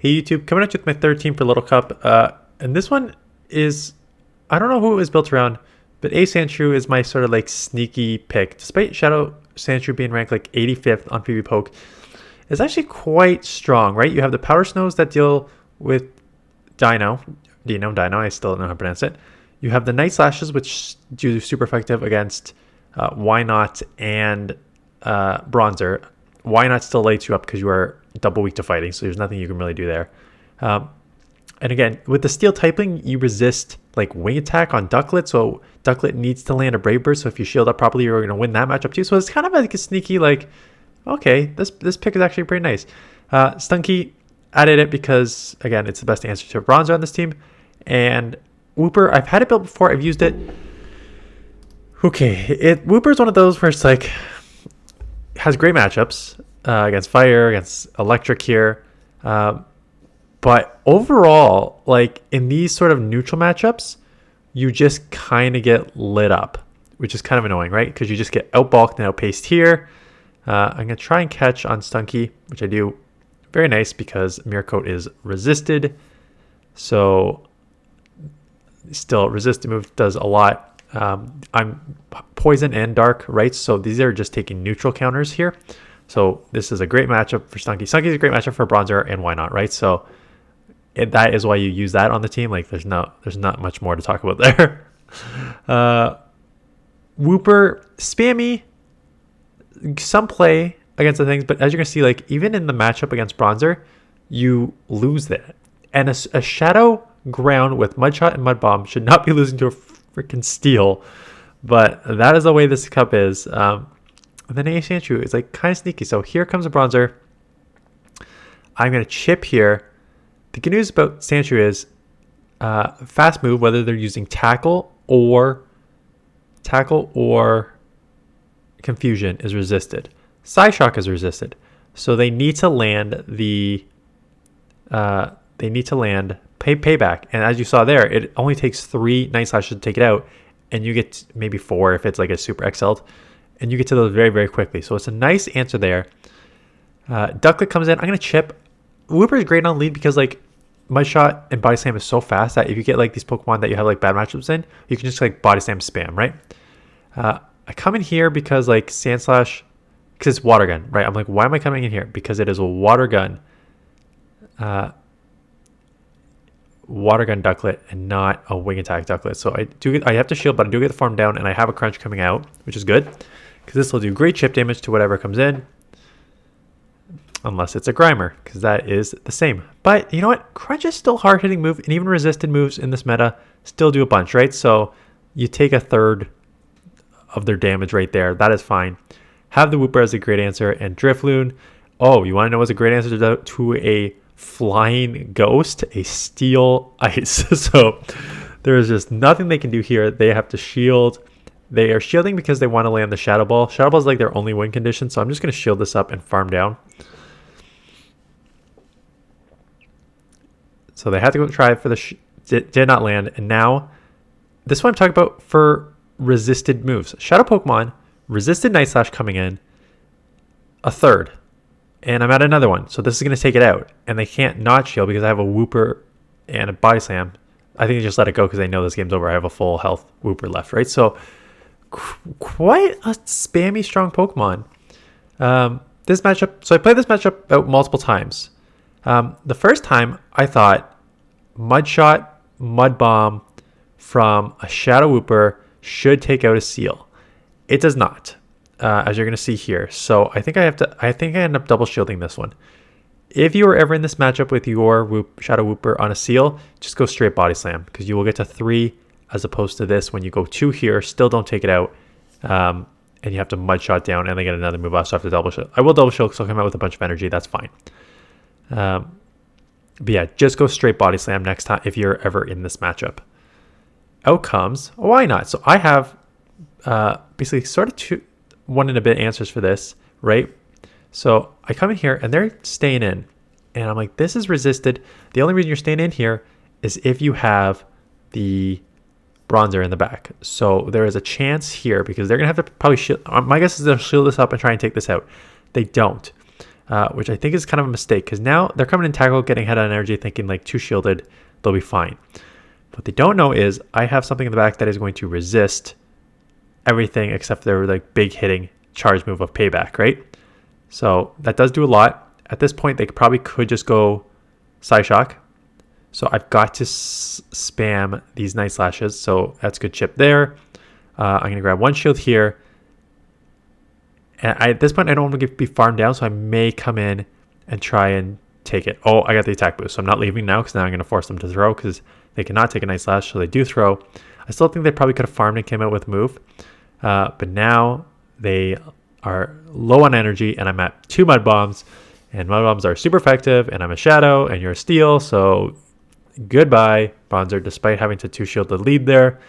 Hey YouTube, coming at you with my third team for Little Cup. And this one is, I don't know who it was built around, but sandshrew is my sort of like sneaky pick. Despite Shadow Sandshrew being ranked like 85th on pvpoke, it's actually quite strong, right? You have the Powder Snows that deal with Deino, I still don't know how to pronounce it. You have the Night Slashes, which do super effective against Wynaut and Bronzor. Wynaut still lights you up because you are double weak to fighting, so there's nothing you can really do there. And again, with the steel typing, you resist like wing attack on ducklett, so ducklett needs to land a brave bird, so if you shield up properly, you're going to win that matchup too. So it's kind of like a sneaky, like, okay, this pick is actually pretty nice. Stunky, added it because, again, it's the best answer to Bronzor on this team. And Wooper, I've had it built before, I've used it. Okay, Wooper is one of those where it's like, has great matchups against fire, against electric here. But overall, like in these sort of neutral matchups, you just kind of get lit up, which is kind of annoying, right? Because you just get outbulked and outpaced here. I'm going to try and catch on Stunky, which I do. Very nice because Mirror Coat is resisted. So still resisted move does a lot. I'm poison and dark, right? So these are just taking neutral counters here. So this is a great matchup for Stunky. Stunky is a great matchup for Bronzor and Wynaut, right? So that is why you use that on the team. Like there's not much more to talk about there. Wooper, spammy, some play against the things, but as you're gonna see, like even in the matchup against Bronzor, you lose that. And a shadow ground with Mudshot and Mud Bomb should not be losing to a freaking Steel, but that is the way this cup is. And then sandshrew is like kind of sneaky. So here comes a Bronzor. I'm gonna chip here. The good news about sandshrew is fast move, whether they're using tackle or confusion, is resisted. Side shock is resisted, so they need to land the payback. And as you saw there, it only takes 3 Night Slashes to take it out, and you get maybe 4 if it's like a super excelled, and you get to those very, very quickly. So it's a nice answer there. Ducklett comes in. I'm gonna chip. Wooper is great on lead because like Mudshot and Body Slam is so fast that if you get like these Pokemon that you have like bad matchups in, you can just like Body Slam spam, right? I come in here because like SANDSLASH, because it's water gun, right? I'm like, why am I coming in here? Because it is a water gun ducklett and not a wing attack ducklett. So I have to shield, but I do get the farm down, and I have a crunch coming out, which is good because this will do great chip damage to whatever comes in. Unless it's a Grimer, because that is the same. But you know what? Crunch is still hard-hitting move, and even resisted moves in this meta still do a bunch, right? So you take a third of their damage right there. That is fine. Have the Wooper as a great answer, and Drifloon. Oh, you want to know what's a great answer to a flying ghost? A Steel Ice. So there is just nothing they can do here. They have to shield. They are shielding because they want to land the Shadow Ball. Shadow Ball is like their only win condition, so I'm just going to shield this up and farm down. So they had to go try for the did not land, and now this is what I'm talking about for resisted moves. Shadow Pokemon resisted Night Slash coming in a third, and I'm at another one. So this is going to take it out, and they can't not shield because I have a Wooper and a Body Slam. I think they just let it go because they know this game's over. I have a full health Wooper left, right? So quite a spammy strong Pokemon. This matchup. So I played this matchup out multiple times. The first time I thought Mudshot, Mud Bomb from a Shadow Wooper should take out a Seal. It does not, as you're going to see here. So I think I end up double shielding this one. If you were ever in this matchup with your Shadow Wooper on a Seal, just go straight Body Slam because you will get to 3 as opposed to this. When you go 2 here, still don't take it out. And you have to Mudshot down and they get another move off, so I have to double shield. I will double shield because I'll come out with a bunch of energy. That's fine. But yeah, just go straight Body Slam next time if you're ever in this matchup. Out comes a Wynaut. So I have basically sort of 1 and a bit answers for this, right? So I come in here and they're staying in, and I'm like, this is resisted. The only reason you're staying in here is if you have the Bronzor in the back. So there is a chance here because they're gonna have to probably shield. My guess is they'll shield this up and try and take this out. They don't. which I think is kind of a mistake because now they're coming in tackle, getting head on energy, thinking like 2 shielded, they'll be fine. What they don't know is I have something in the back that is going to resist everything except their like big hitting charge move of payback, right? So that does do a lot. At this point, they probably could just go Psyshock. So I've got to spam these Night Slashes. So that's good chip there. I'm going to grab 1 shield here. And at this point, I don't want to be farmed down, so I may come in and try and take it. Oh, I got the attack boost, so I'm not leaving now because now I'm going to force them to throw because they cannot take a Night Slash, so they do throw. I still think they probably could have farmed and came out with a move. But now they are low on energy, and I'm at 2 Mud Bombs. And Mud Bombs are super effective, and I'm a Shadow, and you're a Steel, so goodbye, Bronzor, despite having to 2-shield the lead there,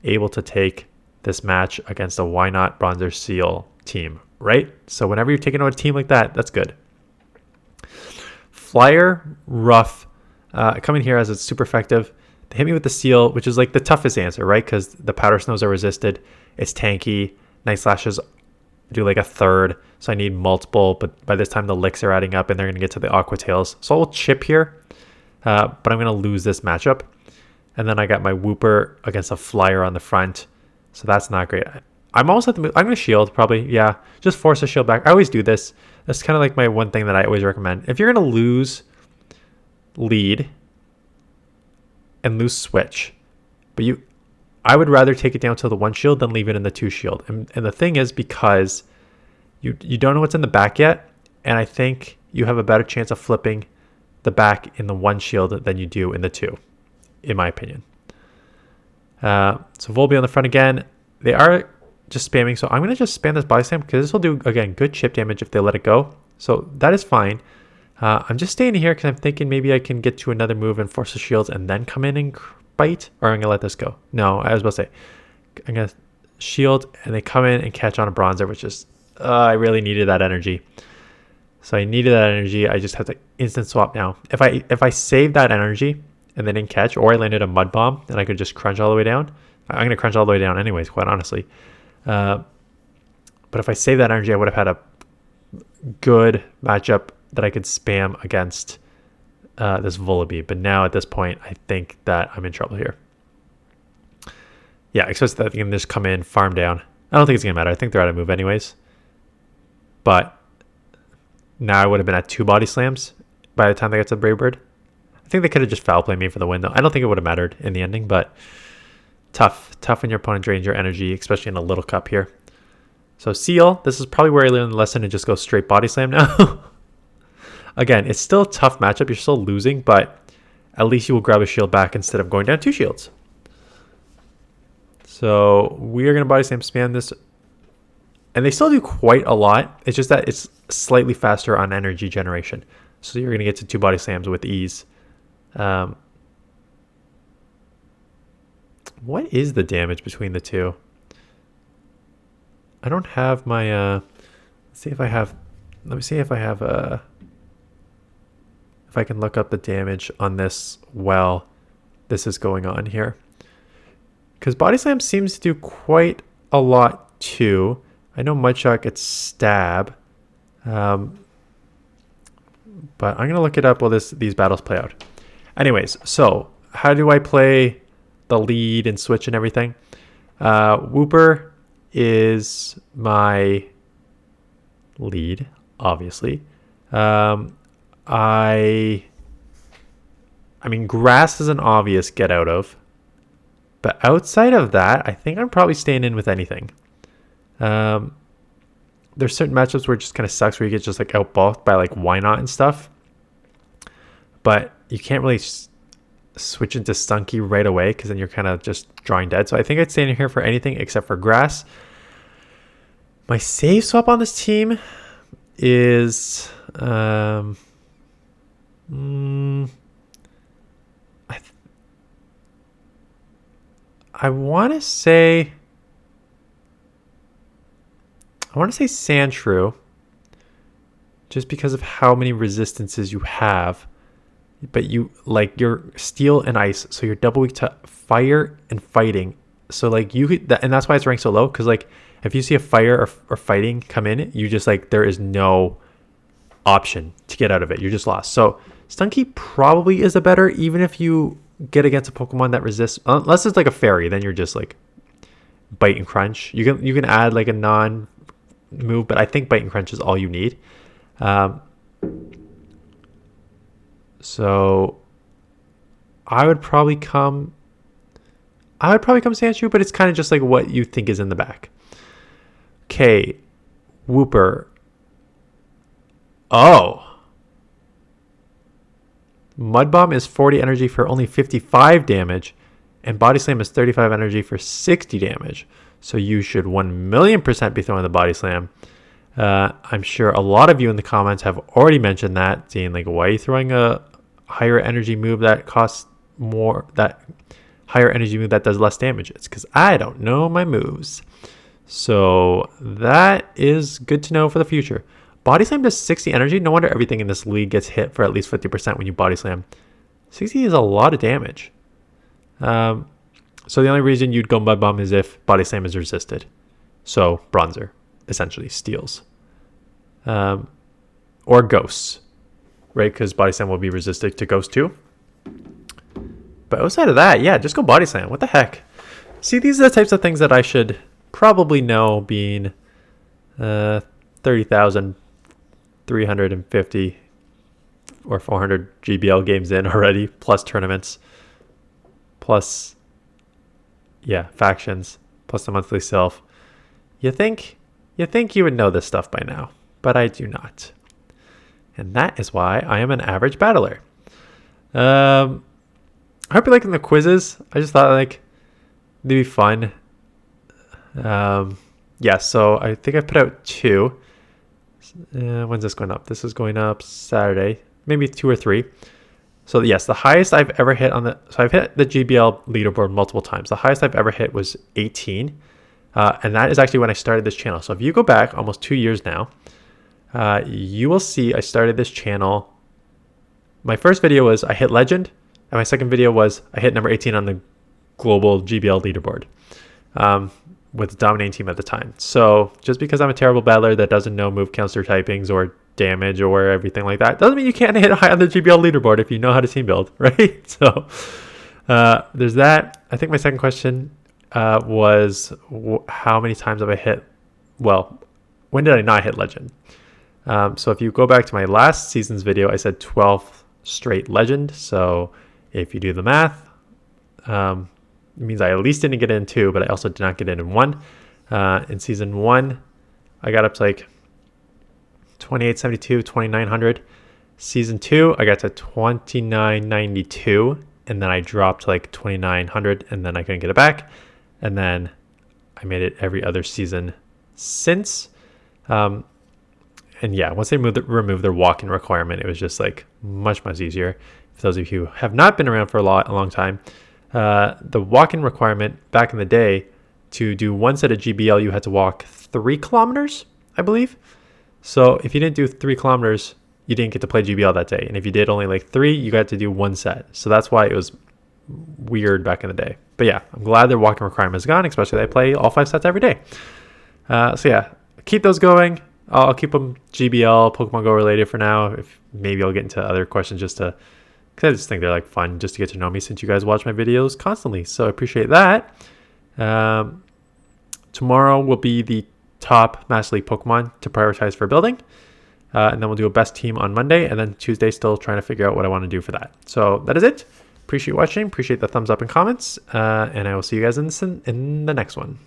able to take this match against a wynaut Bronzor Seal team, right? So whenever you're taking out a team like that, that's good. Flyer, rough, coming here as it's super effective. They hit me with the Seal, which is like the toughest answer, right? Because the Powder Snows are resisted. It's tanky. Night Slashes do like a third, so I need multiple, but by this time the licks are adding up and they're going to get to the Aqua Tails. So I'll chip here, but I'm going to lose this matchup. And then I got my Wooper against a Flyer on the front, so that's not great. I'm almost at the move. I'm going to shield probably, yeah. Just force a shield back. I always do this. That's kind of like my one thing that I always recommend. If you're going to lose lead and lose switch, but I would rather take it down to the 1 shield than leave it in the 2 shield. And the thing is, because you don't know what's in the back yet, and I think you have a better chance of flipping the back in the 1 shield than you do in the 2, in my opinion. So Volby on the front again. They are just spamming, so I'm going to just spam this body slam because this will do, again, good chip damage if they let it go. So that is fine. I'm just staying here because I'm thinking maybe I can get to another move and force the shields and then come in and bite, or I'm going to let this go. No, I was about to say, I'm going to shield and they come in and catch on a Bronzor, which is, I really needed that energy. So I needed that energy. I just have to instant swap now. If I save that energy and they didn't catch, or I landed a Mud Bomb and I could just crunch all the way down, I'm going to crunch all the way down anyways, quite honestly. But if I save that energy, I would have had a good matchup that I could spam against this Volibee. But now at this point, I think that I'm in trouble here. Yeah, especially that they can just come in, farm down. I don't think it's going to matter. I think they're out of move anyways. But now I would have been at 2 body slams by the time they got to Brave Bird. I think they could have just foul played me for the win, though. I don't think it would have mattered in the ending, but tough when your opponent drains your energy, especially in a little cup here. So Seal, this is probably where I learned the lesson to just go straight body slam now. Again, it's still a tough matchup. You're still losing, but at least you will grab a shield back instead of going down 2 shields. So we are going to body slam spam this. And they still do quite a lot. It's just that it's slightly faster on energy generation. So you're going to get to 2 body slams with ease. What is the damage between the 2? I don't have my, let's see if I have, let me see if I have, if I can look up the damage on this while this is going on here. Because Body Slam seems to do quite a lot too. I know Mudshot gets stab. But I'm going to look it up while these battles play out. Anyways, so how do I play the lead and switch and everything? Wooper is my lead, obviously. I mean, grass is an obvious get out of. But outside of that, I think I'm probably staying in with anything. There's certain matchups where it just kind of sucks where you get just like outbulked by like wynaut and stuff. But you can't really switch into stunky right away because then you're kind of just drawing dead. So I think I'd stay in here for anything except for grass. My save swap on this team is I want to say sandshrew, just because of how many resistances you have. But you like you're steel and ice, so you're double weak to fire and fighting. So like you could, and that's why it's ranked so low. Because like if you see a fire or fighting come in, you just like there is no option to get out of it. You're just lost. So Stunky probably is a better, even if you get against a Pokemon that resists, unless it's like a fairy, then you're just like bite and crunch. You can add like a non move, but I think bite and crunch is all you need. So I would probably come Sandshrew, but it's kind of just like what you think is in the back. Okay, Wooper. Oh. Mud Bomb is 40 energy for only 55 damage, and Body Slam is 35 energy for 60 damage. So you should 1,000,000% be throwing the Body Slam. I'm sure a lot of you in the comments have already mentioned that, saying like, why are you throwing a higher energy move that costs more, that higher energy move that does less damage? It's because I don't know my moves. So that is good to know for the future. Body Slam does 60 energy. No wonder everything in this league gets hit for at least 50% when you Body Slam. 60 is a lot of damage. So the only reason you'd go Mud Bomb is if Body Slam is resisted. So Bronzor essentially steals. Or Ghosts, right? Because Body Slam will be resisted to Ghost too. But outside of that, yeah, just go Body Slam. What the heck? See, these are the types of things that I should probably know, being 30,350 or 400 GBL games in already, plus tournaments, plus, yeah, factions, plus the monthly self. You think you would know this stuff by now, but I do not. And that is why I am an average battler. I hope you're liking the quizzes. I just thought like they'd be fun. Yeah, so I think I put out 2. When's this going up? This is going up Saturday, maybe 2 or 3. So yes, the highest I've ever hit so I've hit the GBL leaderboard multiple times. The highest I've ever hit was 18. And that is actually when I started this channel. So if you go back almost 2 years now, you will see I started this channel. My first video was I hit Legend, and my second video was I hit number 18 on the global GBL leaderboard with the dominating team at the time. So just because I'm a terrible battler that doesn't know move counts or typings or damage or everything like that, doesn't mean you can't hit high on the GBL leaderboard if you know how to team build, right? So there's that. I think my second question was how many times have I hit, well, when did I not hit Legend? So if you go back to my last season's video, I said 12 straight Legend. So if you do the math, it means I at least didn't get in 2, but I also did not get in 1. In season 1, I got up to like 2872, 2900. Season 2, I got to 2992, and then I dropped to like 2900, and then I couldn't get it back. And then I made it every other season since. And yeah, once they removed their walk-in requirement, it was just like much easier. For those of you who have not been around for a long time, the walk-in requirement back in the day, to do one set of GBL, you had to walk 3 kilometers, I believe. So if you didn't do 3 kilometers, you didn't get to play GBL that day. And if you did only like 3, you got to do 1 set. So that's why it was weird back in the day. But yeah, I'm glad their walk-in requirement is gone, especially that I play all 5 sets every day. So yeah, keep those going. I'll keep them GBL, Pokemon Go related for now. If maybe I'll get into other questions just to, because I just think they're like fun just to get to know me, since you guys watch my videos constantly. So I appreciate that. Tomorrow will be the top Master League Pokemon to prioritize for building. And then we'll do a best team on Monday. And then Tuesday, still trying to figure out what I want to do for that. So that is it. Appreciate watching. Appreciate the thumbs up and comments. And I will see you guys in the next one.